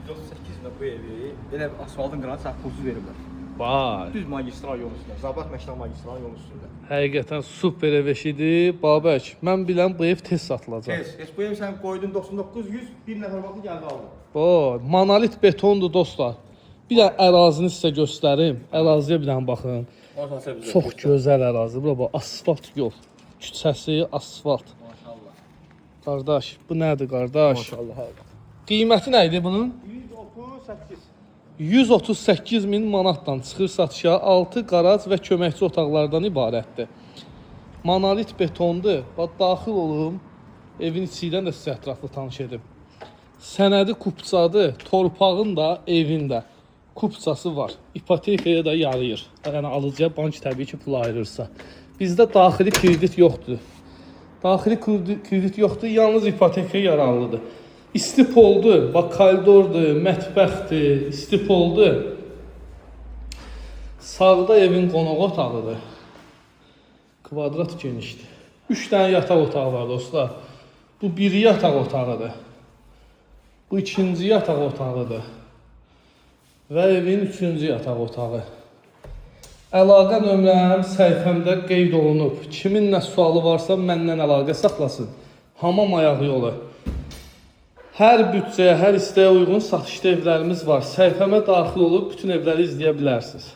138 ilə bu evi elə asfaltın qırağı sən pulsuz veriblər. Vay. Düz magistral yol üstündə, Zabrat Məktəb magistral yol üstündə. Həqiqətən super ev eşidir. Babək, mən biləm bu ev tez satılacaq. Heç bu evi sən qoydun 99-100, bir nəfər vaxtı gəldi aldı. Monolit betondur dostlar. Bir də ərazini sizə göstərim. Əraziyə bir dənə baxın. Çox gözəl ərazi. Bura bax, asfalt yol. Küçəsi asfalt. Maşallah. Qardaş, bu nədir qardaş? Maşallah. Qiyməti nə idi bunun? 138. 138 min manatdan çıxır satışa. 6 qaraj və köməkçi otaqlardan ibarətdir. Monolit betondur. Bax, daxil olum. Evin içi ilə də sizə ətraflı tanış edim. Sənədi kupçadır. Torpağın da, evin də kupçası var. İpotekaya da yarayır. Yəni alıcıya bank təbii ki pul ayırırsa. Bizdə daxili kredit yoxdur. Daxili kredit yoxdur, yalnız ipotekaya yararlıdır. İstipoldur, bax koridordur, mətbəxdir, istipoldur. Sağda evin qonaq otağıdır. Kvadrat genişdir. 3 dənə yataq otağı var dostlar. Bu biri yataq otağıdır. Bu ikinci yataq otağıdır. Və evin üçüncü yataq otağı. Əlaqə nömrəm səhifəmdə qeyd olunub. Kimin nə sualı varsa məndən əlaqə saxlasın. Hamam ayağı yolu. Hər büdcəyə, hər istəyə uyğun satışda evlərimiz var. Səhifəmə daxil olub bütün evləri izləyə bilərsiniz.